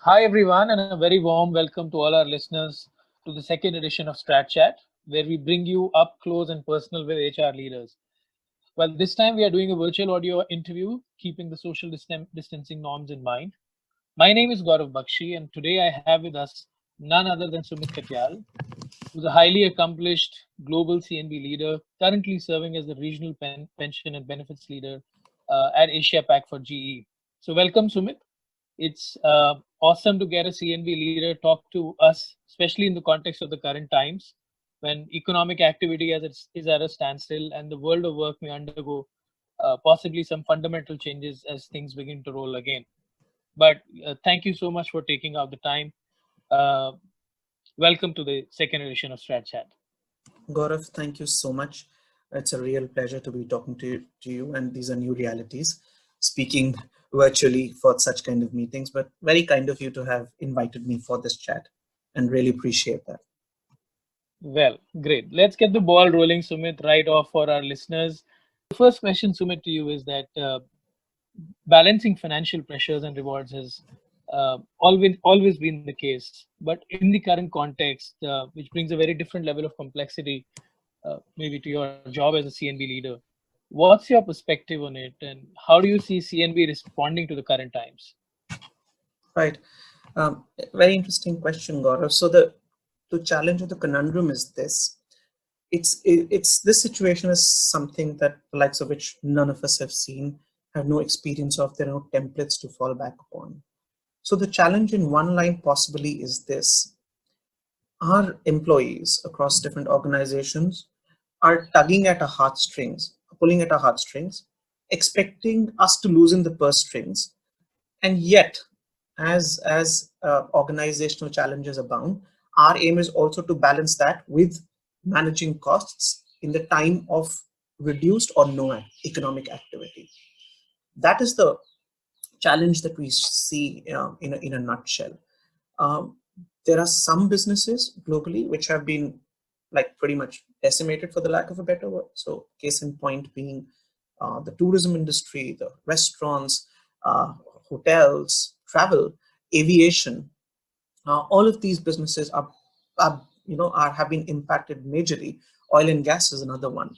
Hi, everyone, and a very warm welcome to all our listeners to the second edition of Strat-Chat, where we bring you up close and personal with HR leaders. Well, this time we are doing a virtual audio interview, keeping the social distancing norms in mind. My name is Gaurav Bakshi, and today I have with us none other than Sumit Katyal, who's a highly accomplished global CNB leader, currently serving as the regional pension and benefits leader at Asia Pac for GE. So, welcome, Sumit. It's awesome to get a CNB leader talk to us, especially in the context of the current times when economic activity is at a standstill and the world of work may undergo possibly some fundamental changes as things begin to roll again. But thank you so much for taking out the time. Uh, Welcome to the second edition of Strat Chat. Gaurav, thank you so much. It's a real pleasure to be talking to you, and these are new realities. Speaking virtually for such kind of meetings, but very kind of you to have invited me for this chat and really appreciate that. Well, great. Let's get the ball rolling, Sumit, right off for our listeners. The first question, Sumit, to you is that balancing financial pressures and rewards has always been the case. But in the current context, which brings a very different level of complexity, maybe to your job as a CNB leader, what's your perspective on it, and how do you see CNB responding to the current times? Right. Very interesting question, Gaurav. So the challenge or the conundrum is this. It's this situation is something that the likes of which none of us have seen, have no experience of. There are no templates to fall back upon. So the challenge in one line possibly is this: our employees across different organizations are tugging at our heartstrings, pulling at our heartstrings, expecting us to loosen the purse strings, and yet, as organizational challenges abound, our aim is also to balance that with managing costs in the time of reduced or no economic activity. That is the challenge that we see in a nutshell. Um, there are some businesses globally which have been like pretty much decimated, for the lack of a better word. So, case in point being the tourism industry, the restaurants, hotels, travel, aviation. All of these businesses are have been impacted majorly. Oil and gas is another one.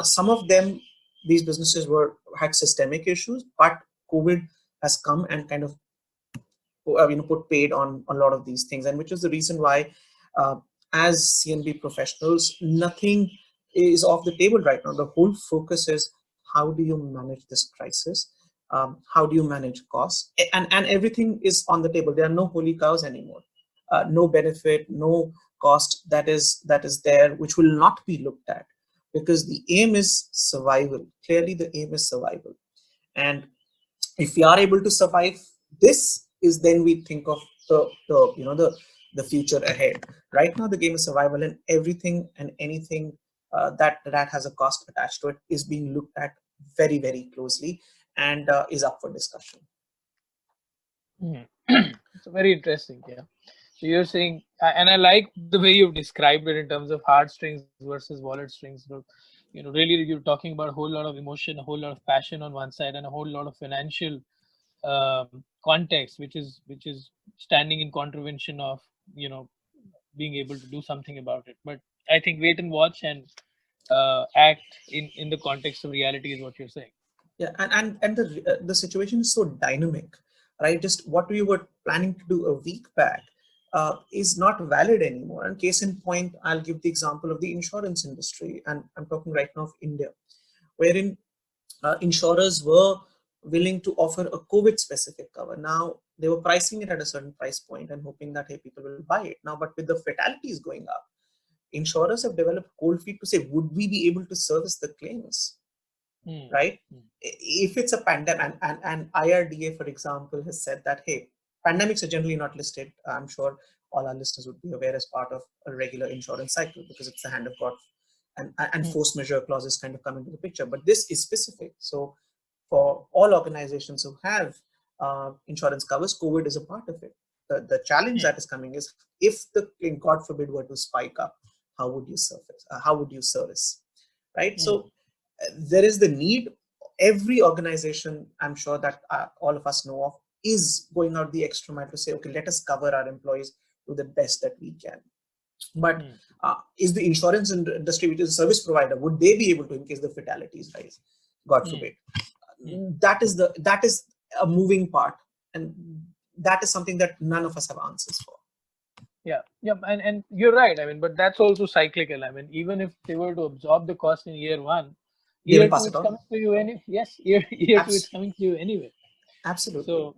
Some of them, these businesses were had systemic issues, but COVID has come and kind of put paid on a lot of these things, and which is the reason why, uh, as CNB professionals, nothing is off the table right now. The whole focus is how do you manage this crisis, how do you manage costs, and everything is on the table. There are no holy cows anymore. No benefit, no cost that is there which will not be looked at, because the aim is survival. Clearly the aim is survival, and if we are able to survive, this is then we think of the future ahead. Right now the game is survival, and everything and anything that has a cost attached to it is being looked at very very closely, and is up for discussion. Hmm. It's very interesting, yeah. So you're saying, and I like the way you've described it in terms of heartstrings versus wallet strings. So, really, you're talking about a whole lot of emotion, a whole lot of passion on one side, and a whole lot of financial context, which is standing in contravention of you know being able to do something about it. But I think wait and watch and act in the context of reality is what you're saying. Yeah, and the situation is so dynamic, right? Just what we were planning to do a week back is not valid anymore. And case in point, I'll give the example of the insurance industry, and I'm talking right now of India, wherein insurers were willing to offer a COVID specific cover. Now they were pricing it at a certain price point and hoping that hey, people will buy it. Now, but with the fatalities going up, insurers have developed cold feet to say, would we be able to service the claims? Hmm. Right? Hmm. If it's a pandemic, and IRDA, for example, has said that, hey, pandemics are generally not listed. I'm sure all our listeners would be aware as part of a regular insurance cycle because it's the hand of God, and Hmm. force majeure clauses kind of come into the picture. But this is specific. So for all organizations who have insurance covers, COVID is a part of it. The challenge Hmm. that is coming is if the claim, God forbid, were to spike up, how would you surface? How would you service? Right? Hmm. So there is the need. Every organization, I'm sure that all of us know of, is going out the extra mile to say, okay, let us cover our employees to the best that we can. But is the insurance industry, which is a service provider, would they be able to in case the fatalities rise? God forbid. That is a moving part, and that is something that none of us have answers for. Yeah, and you're right. I mean, but that's also cyclical. I mean, even if they were to absorb the cost in year one, They will year pass two it it's on. coming to you anyway. Yes, year two it's Abs- coming to you anyway. Absolutely. So,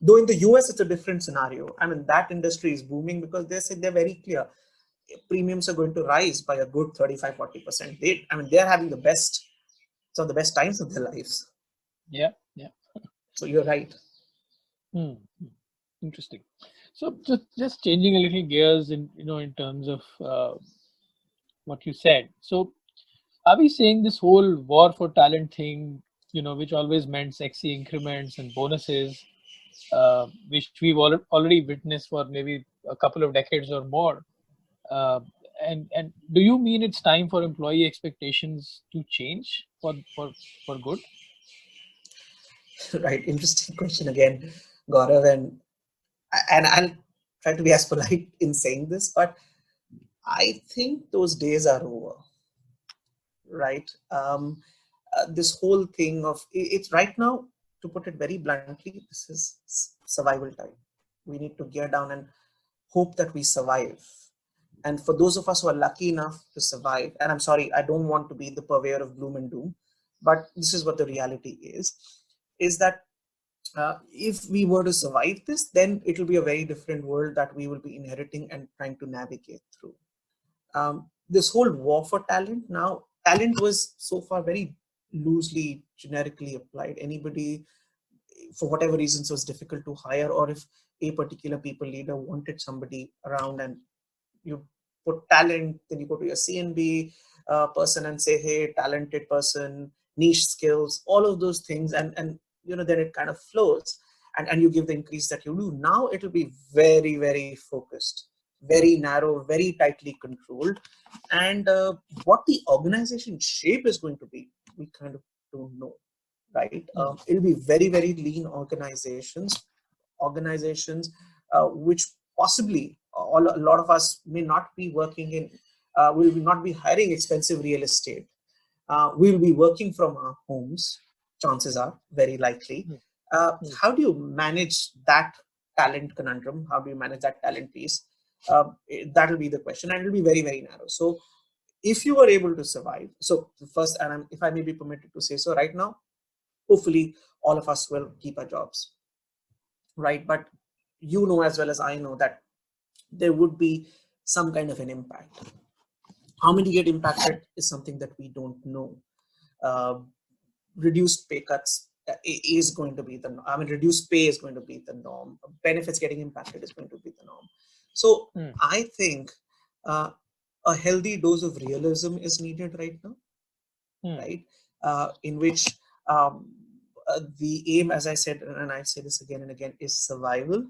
Though in the US, it's a different scenario. I mean, that industry is booming because they say they're very clear. Premiums are going to rise by a good 35-40%. They're having the best, some of the best times of their lives. yeah. So you're right. Interesting. So just changing a little gears in terms of what you said. So are we saying this whole war for talent thing, which always meant sexy increments and bonuses, which we've already witnessed for maybe a couple of decades or more, uh, and do you mean it's time for employee expectations to change for good? Right. Interesting question again, Gaurav. And I'll try to be as polite in saying this, but I think those days are over. Right. This whole thing of it's right now, to put it very bluntly, this is survival time. We need to gear down and hope that we survive. And for those of us who are lucky enough to survive, and I'm sorry, I don't want to be the purveyor of gloom and doom, but this is what the reality is that if we were to survive this, then it will be a very different world that we will be inheriting and trying to navigate through. This whole war for talent, now talent was so far very loosely generically applied. Anybody, for whatever reasons, was difficult to hire, or if a particular people leader wanted somebody around, and you put talent, then you go to your CNB person and say, hey, talented person, niche skills, all of those things, and then it kind of flows, and you give the increase that you do. Now it will be very, very focused, very narrow, very tightly controlled, and what the organization shape is going to be, we kind of don't know, right? It'll be very, very lean organizations which possibly a lot of us may not be working in, will not be hiring expensive real estate. We'll be working from our homes, chances are, very likely. How do you manage that talent conundrum? How do you manage that talent piece? That'll be the question, and it'll be very, very narrow. So if you were able to survive, so first, and if I may be permitted to say so right now, hopefully all of us will keep our jobs, right? But you know as well as I know that there would be some kind of an impact. How many get impacted is something that we don't know. Uh, Reduced pay cuts is going to be reduced pay is going to be the norm. Benefits getting impacted is going to be the norm. So I think a healthy dose of realism is needed right now, right? In which the aim, as I said, and I say this again and again, is survival.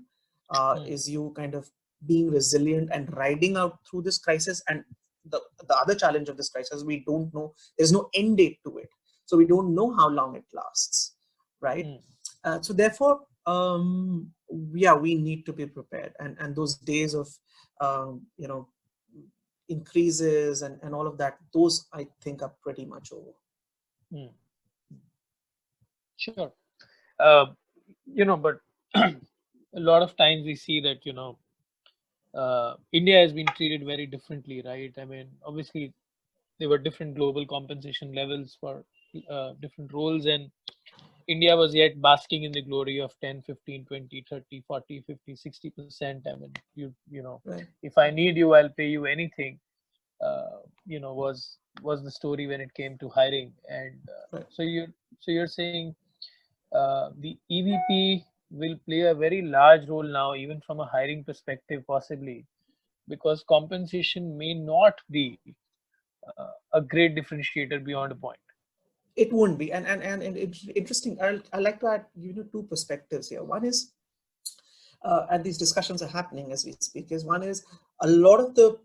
Is you kind of being resilient and riding out through this crisis. And the other challenge of this crisis, we don't know, there's no end date to it. So we don't know how long it lasts, right? So therefore, we need to be prepared. And those days of, increases and all of that, those I think are pretty much over. Sure. But a lot of times we see that, India has been treated very differently, right? I mean, obviously, there were different global compensation levels for different roles, and India was yet basking in the glory of 10, 15, 20, 30, 40, 50, 60%. I mean, Right. if I need you, I'll pay you anything, was the story when it came to hiring. And Right. so you're saying the EVP will play a very large role now, even from a hiring perspective, possibly, because compensation may not be a great differentiator beyond a point. It won't be. And it's interesting. I like to add, two perspectives here. One is, and these discussions are happening as we speak, is one is a lot of the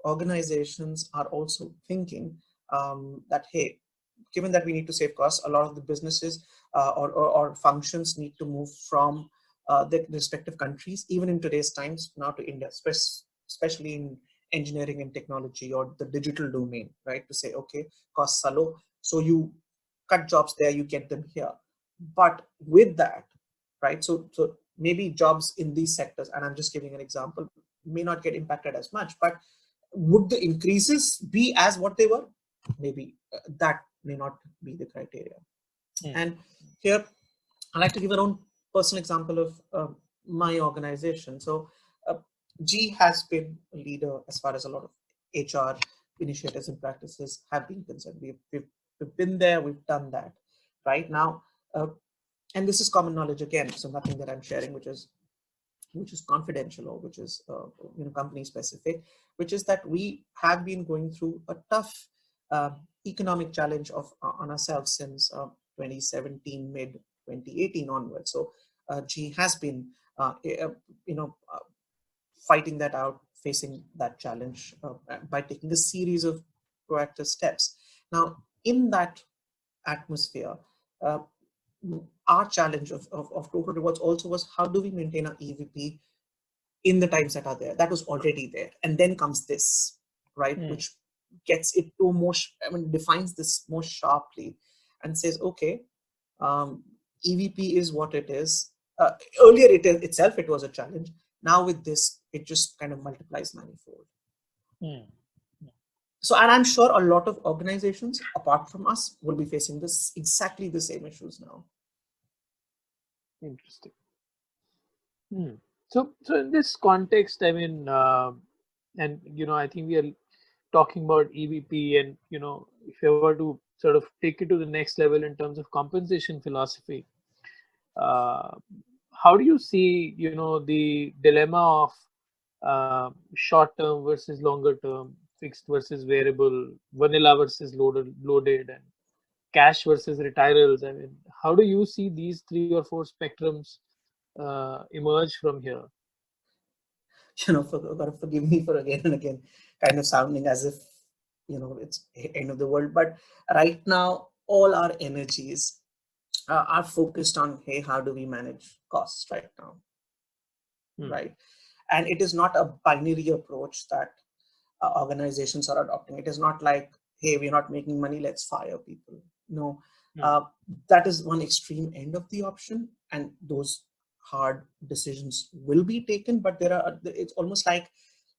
organizations are also thinking that, hey, given that we need to save costs, a lot of the businesses or functions need to move from the respective countries, even in today's times, now to India, especially in engineering and technology or the digital domain, right? To say, okay, costs are low, so you cut jobs there, you get them here. But with that, right? So maybe jobs in these sectors, and I'm just giving an example, may not get impacted as much, but would the increases be as what they were? Maybe that may not be the criteria. And here, I like to give our own personal example of my organization. So G has been a leader as far as a lot of HR initiatives and practices have been concerned. We've been there, we've done that. Right now, and this is common knowledge again, so nothing that I'm sharing which is confidential or which is company specific, which is that we have been going through a tough economic challenge on ourselves since 2017, mid 2018 onwards. So G has been fighting that out, facing that challenge by taking a series of proactive steps. Now, in that atmosphere, our challenge of total rewards also was, how do we maintain our EVP in the times that are there? That was already there. And then comes this, right? Which gets it to defines this more sharply and says, okay, EVP is what it is. Earlier it was a challenge. Now with this, it just kind of multiplies manifold. So, and I'm sure a lot of organizations apart from us will be facing exactly the same issues now. Interesting. So in this context, I mean, and I think we are talking about EVP, and if I were to sort of take it to the next level in terms of compensation philosophy, how do you see the dilemma of short term versus longer term, fixed versus variable, vanilla versus loaded, and cash versus retirals? I mean, how do you see these 3 or 4 spectrums emerge from here? Forgive me for again and again kind of sounding as if it's end of the world, but right now all our energies are focused on, hey, how do we manage costs right now? Right? And it is not a binary approach that organizations are adopting. It is not like, hey, we're not making money, let's fire people. No, that is one extreme end of the option, and those hard decisions will be taken. But it's almost like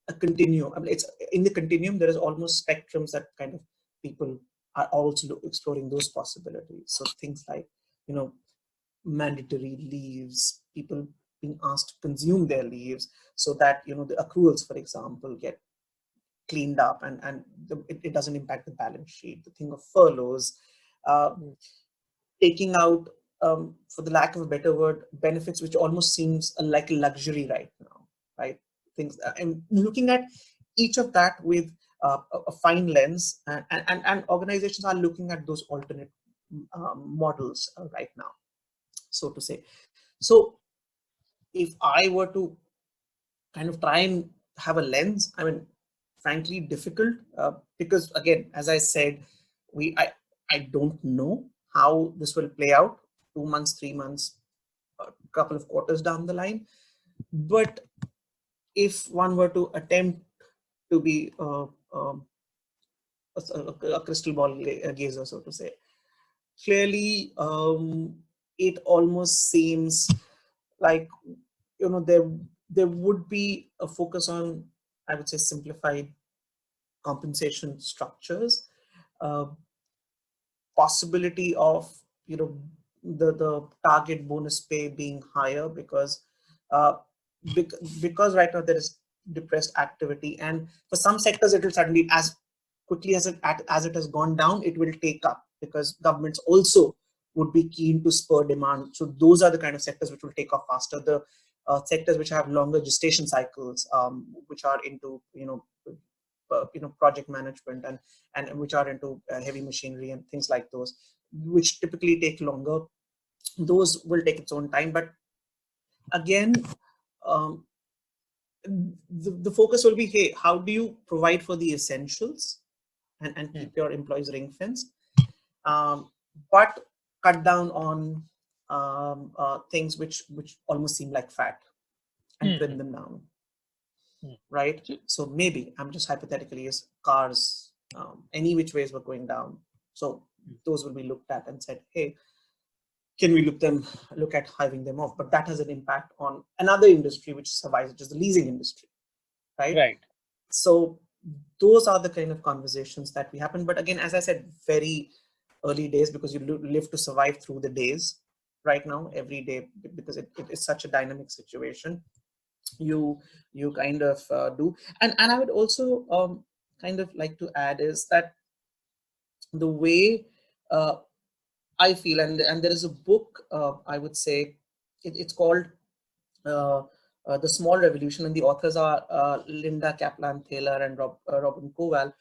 a continuum. It's in the continuum, there is almost spectrums that kind of people are also exploring those possibilities. So things like mandatory leaves, people being asked to consume their leaves so that the accruals, for example, get cleaned up and it doesn't impact the balance sheet. The thing of furloughs, taking out, for the lack of a better word, benefits which almost seems like a luxury right now, right? Things, and looking at each of that with a fine lens, and organizations are looking at those alternate models right now, so to say. So if I were to kind of try and have a lens, I mean, frankly difficult, because again, as I said, I don't know how this will play out 2 months, 3 months, a couple of quarters down the line. But if one were to attempt to be a crystal ball gazer, so to say, clearly it almost seems like there would be a focus on, I would say, simplified compensation structures, possibility of the target bonus pay being higher because right now there is depressed activity, and for some sectors it will suddenly, as quickly as it has gone down, it will take up because governments also would be keen to spur demand. So those are the kind of sectors which will take off faster. The sectors which have longer gestation cycles, which are into project management and which are into heavy machinery and things like those, which typically take longer, those will take its own time. But again, the focus will be, hey, how do you provide for the essentials and keep your employees ring fenced? but cut down on things which almost seem like fat and trim them down, right? So maybe I'm just hypothetically, is cars, any which ways were going down. So those will be looked at and said, hey, can we look at hiving them off? But that has an impact on another industry which survives, which is the leasing industry, right? Right. So those are the kind of conversations that we happen. But again, as I said, very early days, because you live to survive through the days right now, every day, because it is such a dynamic situation. You kind of do. And I would also kind of like to add is that the way I feel, and there is a book, I would say, it's called The Small Revolution, and the authors are Linda Kaplan Taylor and Robin Kowal,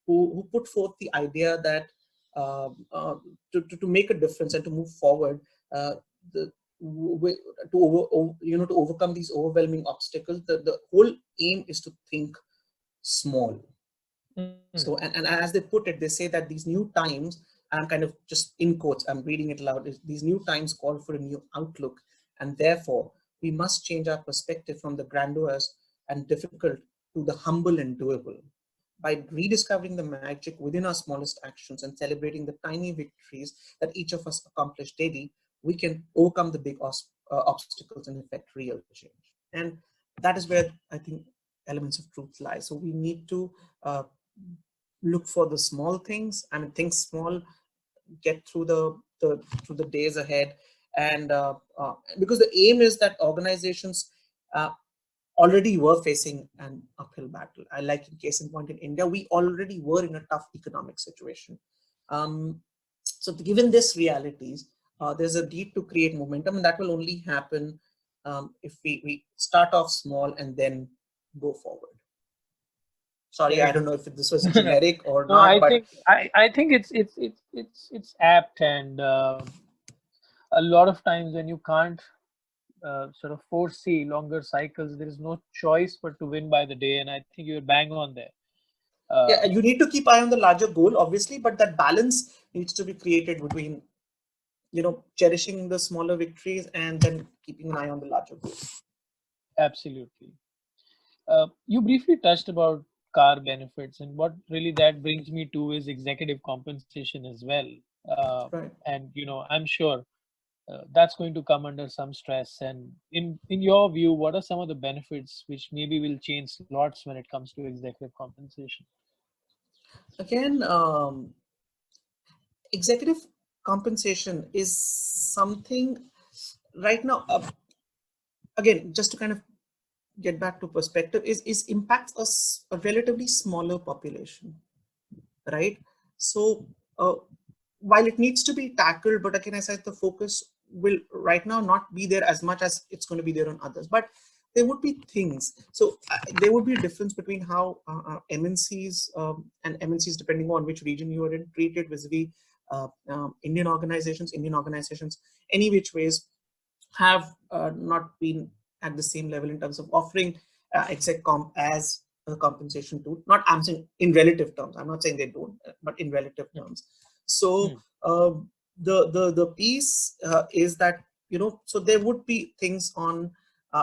who put forth the idea that to make a difference and to move forward, the to overcome these overwhelming obstacles, the whole aim is to think small. So, and as they put it, they say that these new times, I'm kind of just in quotes, I'm reading it aloud, these new times call for a new outlook, and therefore we must change our perspective from the grandiose and difficult to the humble and doable. By rediscovering the magic within our smallest actions and celebrating the tiny victories that each of us accomplish daily, we can overcome the big obstacles and effect real change. And that is where I think elements of truth lie. So we need to look for the small things. I mean, think small, get through the days ahead, and because the aim is that organizations already were facing an uphill battle. I like, in case in point, in India, we already were in a tough economic situation. So given this realities, there's a need to create momentum, and that will only happen if we start off small and then go forward. Sorry, I don't know if this was generic or No, not, I but think it's apt, and a lot of times when you can't sort of foresee longer cycles, there is no choice but to win by the day, and I think you're bang on there. Yeah, you need to keep eye on the larger goal, obviously, but that balance needs to be created between, cherishing the smaller victories and then keeping an eye on the larger goal. Absolutely. You briefly touched about car benefits, and what really that brings me to is executive compensation as well. Right. And I'm sure that's going to come under some stress. And in your view, what are some of the benefits which maybe will change lots when it comes to executive compensation? Again, executive compensation is something right now. Again, just to kind of get back to perspective, is impacts a relatively smaller population, right? So while it needs to be tackled, but again, as I said, the focus will right now not be there as much as it's going to be there on others. But there would be things. So there would be a difference between how MNCs and MNCs, depending on which region you are in, treated vis-a-vis Indian organizations, any which ways have not been at the same level in terms of offering exec comp as a compensation tool. Not, I'm saying in relative terms. I'm not saying they don't, but in relative terms. So the piece is that, so there would be things on.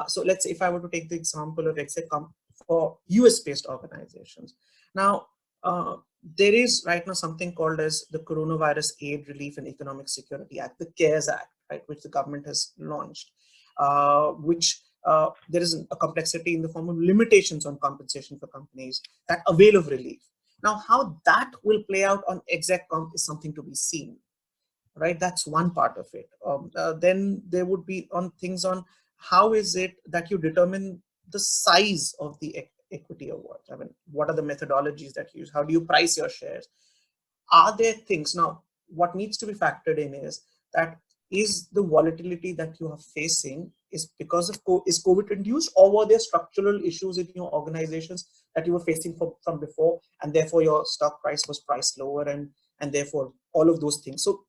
So let's say if I were to take the example of exec comp for US-based organizations. Now, there is right now something called as the Coronavirus Aid, Relief and Economic Security Act, the CARES Act, right, which the government has launched, which there is a complexity in the form of limitations on compensation for companies that avail of relief. Now, how that will play out on exec comp is something to be seen, right? That's one part of it. Then there would be on things on how is it that you determine the size of the equity awards? I mean, what are the methodologies that you use? How do you price your shares? Are there things now? What needs to be factored in is that is the volatility that you are facing is because of is COVID induced, or were there structural issues in your organizations that you were facing from before, and therefore your stock price was priced lower, and therefore all of those things. So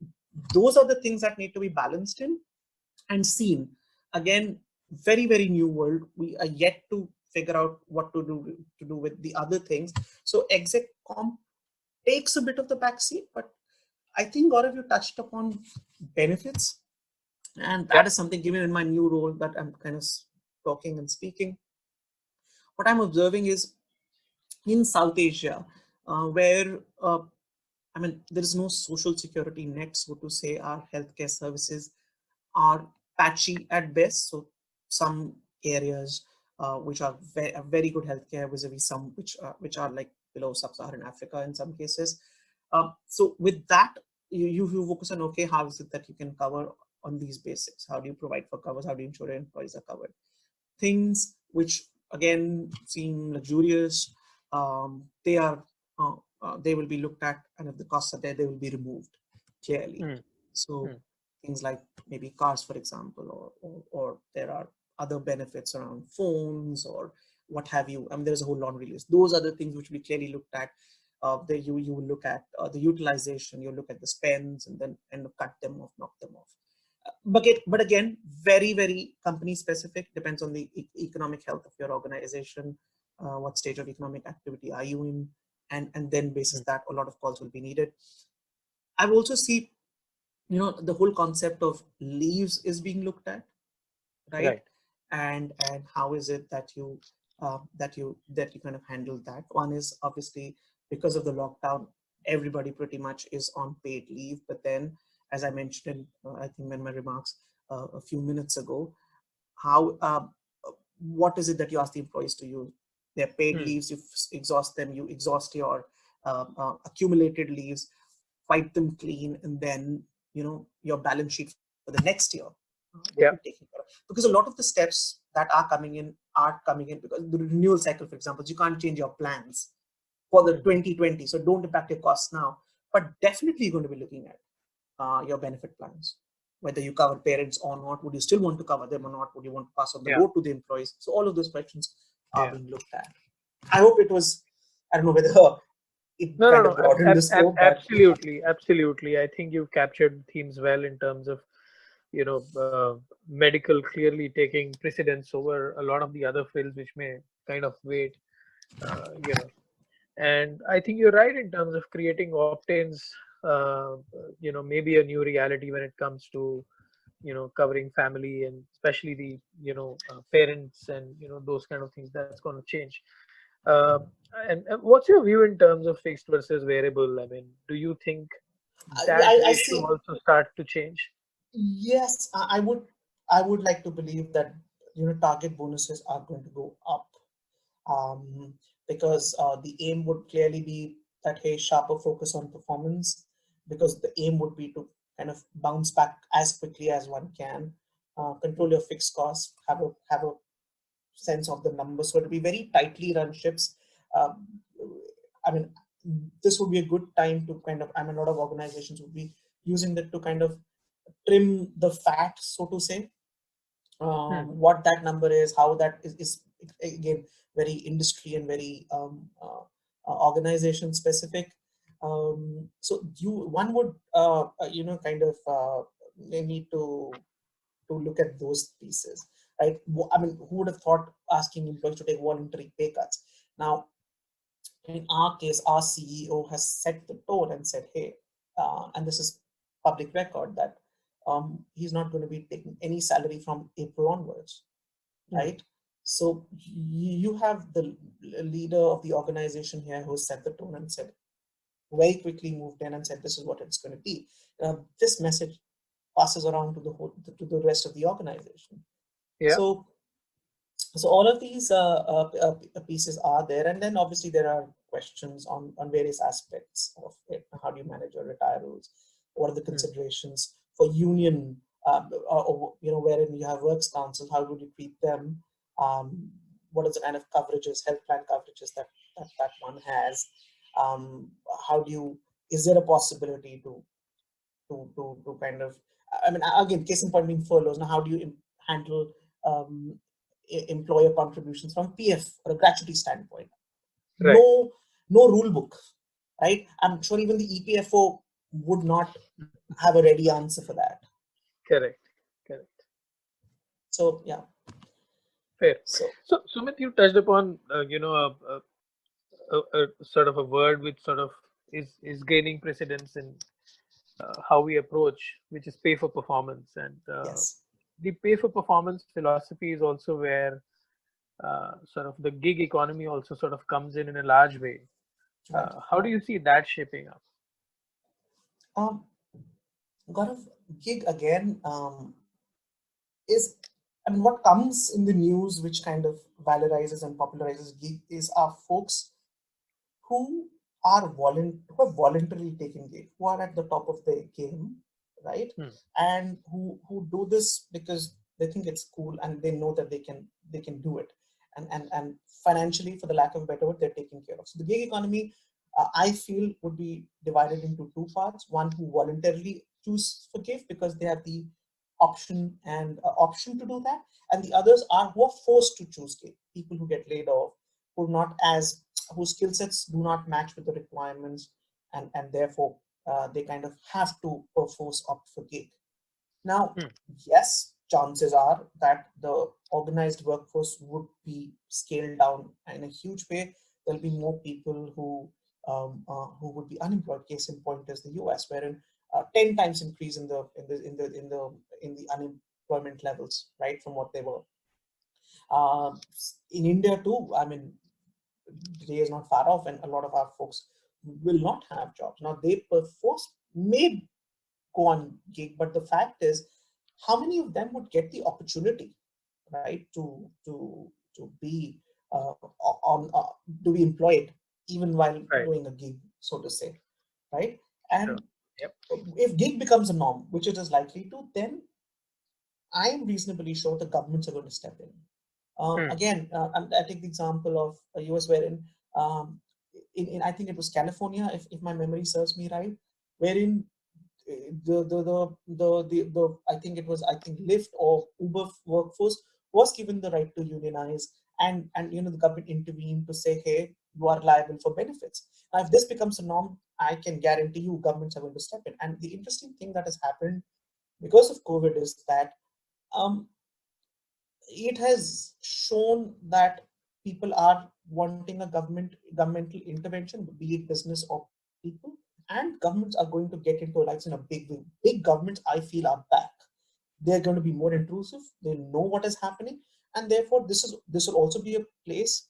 those are the things that need to be balanced in and seen. Again, very, very new world. We are yet to figure out what to do with the other things. So exec comp takes a bit of the backseat, but I think, Gaurav, you touched upon benefits, and that Yep. is something, given in my new role that I'm kind of talking and speaking. What I'm observing is in South Asia, where I mean, there is no social security net, so to say. Our healthcare services are patchy at best. So some areas which are very good healthcare vis-a-vis some which are like below sub-Saharan Africa in some cases. So with that, you focus on, okay, how is it that you can cover on these basics? How do you provide for covers? How do you ensure your employees are covered? Things which again seem luxurious, they are they will be looked at, and if the costs are there, they will be removed clearly. Mm, So mm, things like maybe cars, for example, or there are other benefits around phones or what have you. I mean, there's a whole laundry list. Those are the things which we clearly looked at. You will look at the utilization, you look at the spends, and then kind of cut them off, knock them off. But again, very company specific, depends on the economic health of your organization. What stage of economic activity are you in, and then basis mm. that a lot of calls will be needed. I've also see, the whole concept of leaves is being looked at, right? Right. And how is it that you kind of handle that? One is obviously, because of the lockdown, everybody pretty much is on paid leave, but then, as I mentioned, I think in my remarks a few minutes ago, how what is it that you ask the employees to use? Their paid Mm, leaves, you exhaust them, you exhaust your accumulated leaves, wipe them clean, and then your balance sheet for the next year would be yeah. taken care of. Because a lot of the steps that are coming in because the renewal cycle, for example, you can't change your plans for the Mm, 2020, so don't impact your costs now. But definitely, you're going to be looking at your benefit plans, whether you cover parents or not. Would you still want to cover them or not? Would you want to pass on the yeah. load to the employees? So all of those questions are Yeah. being looked at. I hope it was, I don't know whether it No, no, kind of no. broadened the scope, but Absolutely, absolutely. I think you've captured themes well in terms of, you know, medical clearly taking precedence over a lot of the other fields which may kind of wait, you know. And I think you're right in terms of creating opt-ins, maybe a new reality when it comes to, covering family and especially the, parents and, those kind of things. That's going to change. Uh, and what's your view in terms of fixed versus variable? I mean, do you think that I ratio see. also start to change? Yes, I would like to believe that target bonuses are going to go up, um, because the aim would clearly be that, hey, sharper focus on performance, because the aim would be to kind of bounce back as quickly as one can, control your fixed costs, have a sense of the numbers. So it'll be very tightly run ships. Um, I mean, this would be a good time to kind of, I mean, a lot of organizations would be using that to kind of trim the fat, so to say. Hmm. What that number is, how that is again very industry and very organization specific. So one would kind of they need to look at those pieces, right? I mean, who would have thought asking employees to take voluntary pay cuts? Now, in our case, our CEO has set the tone and said, hey, and this is public record, that he's not going to be taking any salary from April onwards, Hmm. right? So you have the leader of the organization here who set the tone and said, very quickly moved in and said, this is what it's going to be. This message passes around to the rest of the organization. Yeah. So all of these pieces are there, and then obviously there are questions on various aspects of it. How do you manage your retirees? What are the Hmm. considerations for union? Or, wherein you have works council, how would you treat them? What is the kind of coverages, health plan coverages that one has? Um, how do you? Is there a possibility to kind of? I mean, again, case in point being furloughs. Now, how do you handle um, employer contributions from PF or a gratuity standpoint? Right. No rule book, right? I'm sure even the EPFO would not have a ready answer for that. Correct. Correct. So yeah, Fair. so So, Sumit, you touched upon, a sort of a word which sort of is gaining precedence in how we approach, which is pay for performance. And Yes. the pay for performance philosophy is also where sort of the gig economy also sort of comes in a large way. Right. How do you see that shaping up? Um, Gaurav, gig again is, I mean, what comes in the news, which kind of valorizes and popularizes gig, is our folks who who have voluntarily taken gig, who are at the top of their game, right? Hmm. And who do this because they think it's cool and they know that they can do it, and financially, for the lack of a better word, they're taken care of. So the gig economy, I feel, would be divided into two parts: one who voluntarily choose for gig because they have the option to do that, and the others are who are forced to choose gig, people who get laid off, who are not as whose skill sets do not match with the requirements, and therefore they kind of have to perforce opt for gig. Now, Hmm. yes, chances are that the organized workforce would be scaled down in a huge way. There'll be more people who would be unemployed. Case in point is the US, wherein 10 times increase in the unemployment levels, right, from what they were. Uh, in India too, I mean, the day is not far off, and a lot of our folks will not have jobs. Now, they perforce may go on gig, but the fact is, how many of them would get the opportunity, right, to be on to be employed even while Right. doing a gig, so to say, right? Sure. And Yep. if gig becomes a norm, which it is likely to, then I am reasonably sure the governments are going to step in. Hmm. Again, I take the example of a US wherein, um, in I think it was California, if my memory serves me right, wherein the I think it was, I think, Lyft or Uber workforce was given the right to unionize, and the government intervened to say, hey, you are liable for benefits. Now, if this becomes a norm, I can guarantee you governments are going to step in. And the interesting thing that has happened because of COVID is that, um, it has shown that people are wanting a governmental intervention, be it business or people, and governments are going to get into our lives in a big way. Big governments, I feel, are back. They're going to be more intrusive. They know what is happening, and therefore this will also be a place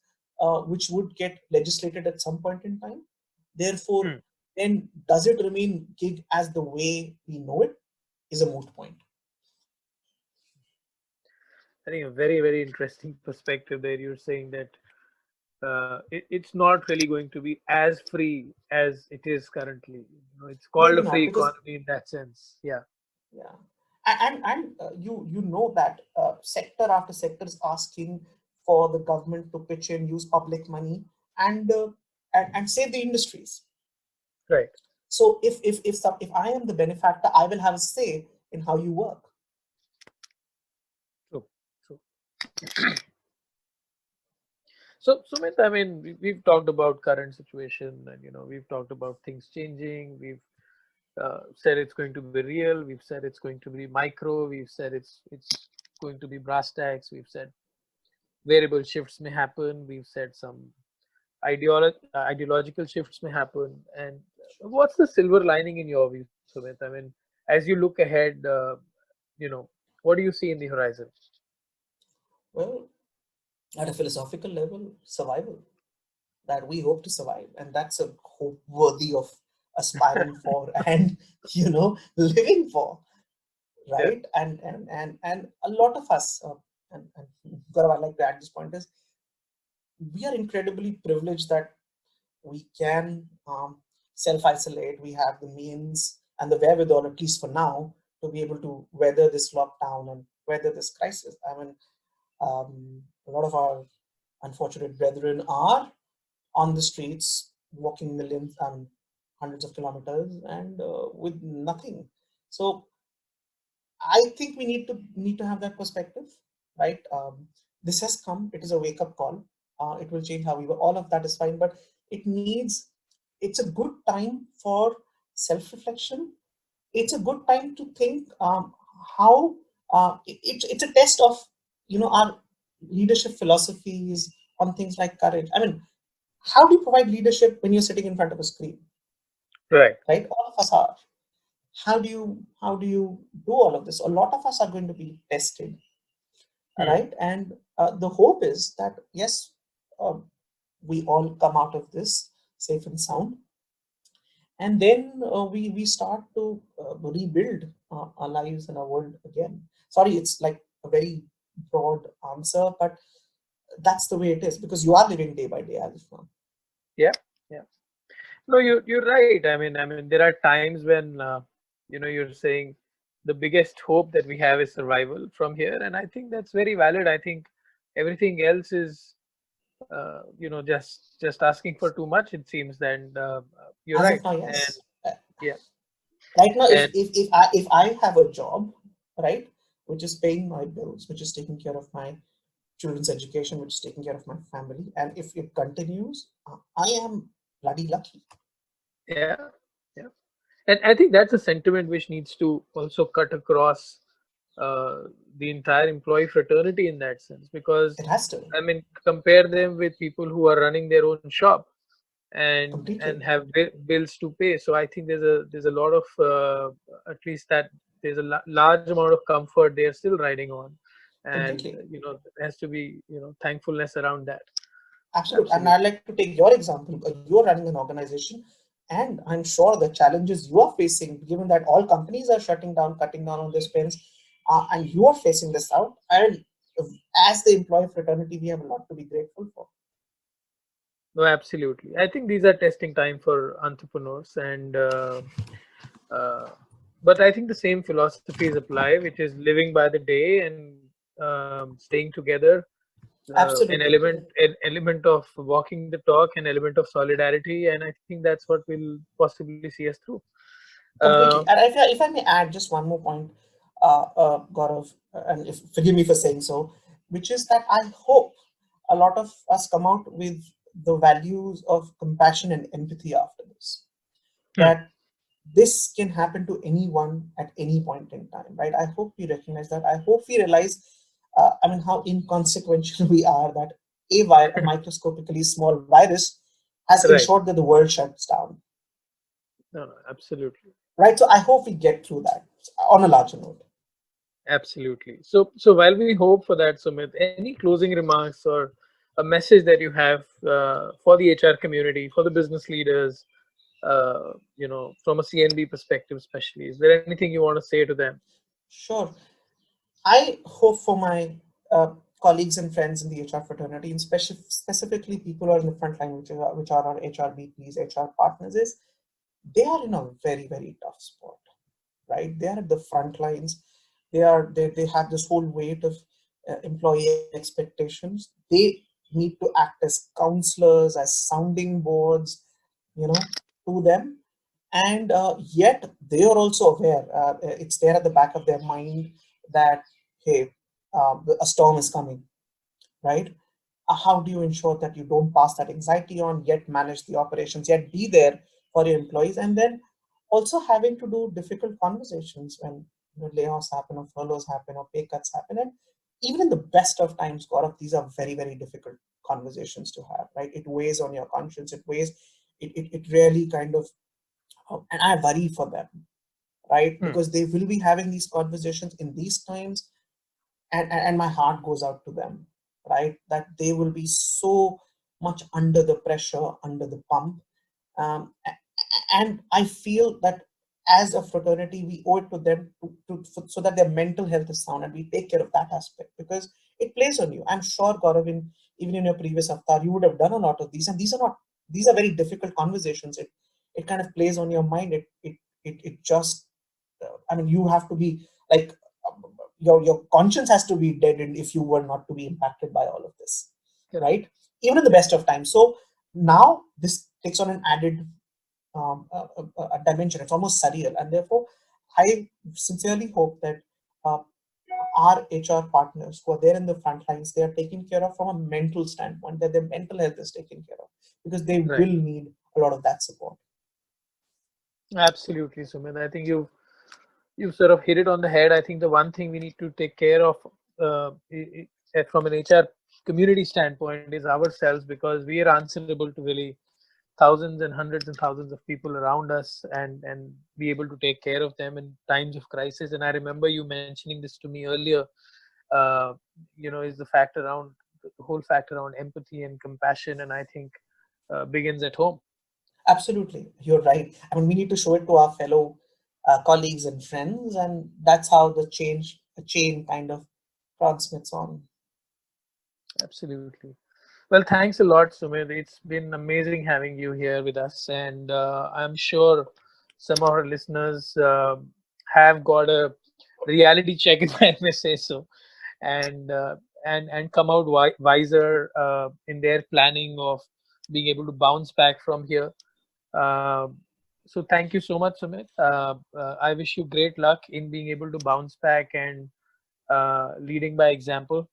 which would get legislated at some point in time. Therefore, Hmm. then does it remain gig as the way we know it is a moot point. I think a very, very interesting perspective there. You're saying that it's not really going to be as free as it is currently. It's called Maybe a free not, because economy in that sense. Yeah. yeah, and you know that sector after sector is asking for the government to pitch in, use public money, and and save the industries. Right. So if I am the benefactor, I will have a say in how you work. True. True. So, Sumit, I mean, we've talked about current situation, and we've talked about things changing. We've said it's going to be real. We've said it's going to be micro. We've said it's going to be brass tacks. We've said variable shifts may happen. We've said some ideological shifts may happen. And what's the silver lining in your view, Sumit? I mean, as you look ahead, you know, what do you see in the horizon? Well, at a philosophical level, survival, that we hope to survive, and that's a hope worthy of aspiring for and living for, Yeah. right? And a lot of us, and Gaurav, I'd like to add this point is, we are incredibly privileged that we can self-isolate. We have the means and the wherewithal, at least for now, to be able to weather this lockdown and weather this crisis. I mean, a lot of our unfortunate brethren are on the streets, walking millions and hundreds of kilometers, and with nothing. So I think we need to have that perspective, right? This has come. It is a wake up call. It will change how we were. All of that is fine, but it needs. It's a good time for self reflection. It's a good time to think how it's a test of our leadership philosophies on things like courage. I mean, how do you provide leadership when you're sitting in front of a screen, Right. right? All of us are. how do you do all of this? A lot of us are going to be tested, Hmm. right? And the hope is that yes, uh, we all come out of this safe and sound, and then we start to rebuild our lives and our world again. Sorry, it's like a very broad answer, but that's the way it is because you are living day by day as of now. Yeah, yeah. No, you're right. I mean, there are times when you're saying the biggest hope that we have is survival from here, and I think that's very valid. I think everything else is just asking for too much. It seems. And you're As right. of now, And yes. yeah, Right now, if and if I have a job, right, which is paying my bills, which is taking care of my children's education, which is taking care of my family, and if it continues, I am bloody lucky. yeah, yeah. And I think that's a sentiment which needs to also cut across uh, the entire employee fraternity in that sense, because It has to. I mean, compare them with people who are running their own shop and Completely. have bills to pay. So I think there's a lot of at least that there's a large amount of comfort they are still riding on, and Completely. there has to be thankfulness around that. Absolutely. And I'd Absolutely. like to take your example. You're running an organization, and I'm sure the challenges you are facing, given that all companies are shutting down, cutting down on their spends, and you are facing this out. And as the employee fraternity, we have a lot to be grateful for. No, absolutely. I think these are testing time for entrepreneurs, and uh, but I think the same philosophies apply, which is living by the day and staying together. Absolutely. An element of walking the talk, an element of solidarity, and I think that's what will possibly see us through. Uh, Completely. And if I may add just one more point, Gaurav, and if, forgive me for saying so, which is that I hope a lot of us come out with the values of compassion and empathy after this. hmm, That this can happen to anyone at any point in time, right? I hope we recognize that. I hope we realize, I mean, how inconsequential we are, that a microscopically small virus has right. ensured that the world shuts down, No, no, absolutely. right? So I hope we get through that on a larger note. Absolutely. So while we hope for that, Sumit, any closing remarks or a message that you have for the HR community, for the business leaders, from a CNB perspective, especially, is there anything you want to say to them? Sure. I hope for my colleagues and friends in the HR fraternity, and specifically people who are in the front line, which are our HR BPs, HR partners, is they are in a very, very tough spot, right? They are at the front lines. They have this whole weight of employee expectations. They need to act as counselors, as sounding boards, to them, and yet they are also aware. It's there at the back of their mind that hey, a storm is coming, right? How do you ensure that you don't pass that anxiety on, yet manage the operations, yet be there for your employees, and then also having to do difficult conversations when layoffs happen or furloughs happen or pay cuts happen. And even in the best of times, Gaurav, these are very, very difficult conversations to have, right? It weighs on your conscience, it really kind of, and I worry for them, right? Hmm. Because they will be having these conversations in these times, and my heart goes out to them, right? That they will be so much under the pressure, under the pump. And I feel that as a fraternity, we owe it to them so that their mental health is sound, and we take care of that aspect because it plays on you. I'm sure, Gaurav, even in your previous avatar, you would have done a lot of these, and these are very difficult conversations. It kind of plays on your mind. It just, I mean, you have to be like, your conscience has to be deadened if you were not to be impacted by all of this, Correct. right? Even in the best of times. So now this takes on an added dimension. It's almost surreal, and therefore, I sincerely hope that uh, our HR partners who are there in the front lines, they are taken care of from a mental standpoint, that their mental health is taken care of, because they Right. will need a lot of that support. Absolutely, Sumit. I think you've sort of hit it on the head. I think the one thing we need to take care of from an HR community standpoint is ourselves, because we are answerable to really thousands and hundreds and thousands of people around us, and be able to take care of them in times of crisis. And I remember you mentioning this to me earlier. uh, is the fact around the whole fact around empathy and compassion, and I think begins at home. Absolutely, you're right. I mean, we need to show it to our fellow colleagues and friends, and that's how the chain kind of transmits on. Absolutely. Well, thanks a lot, Sumit. It's been amazing having you here with us, and I'm sure some of our listeners have got a reality check, if I may say so, and and come out wiser in their planning of being able to bounce back from here. Uh, so, thank you so much, Sumit. I wish you great luck in being able to bounce back and leading by example.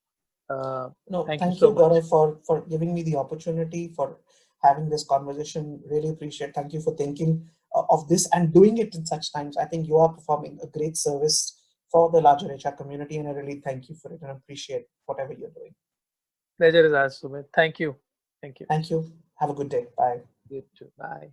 Uh, No, Thank you thank so you, much. Gaurav, for giving me the opportunity for having this conversation. Really appreciate. Thank you for thinking of this and doing it in such times. I think you are performing a great service for the larger HR community, and I really thank you for it and appreciate whatever you're doing. Pleasure is ours, Sumit. Thank you. Thank you. Thank you. Have a good day. Bye. You too. Bye.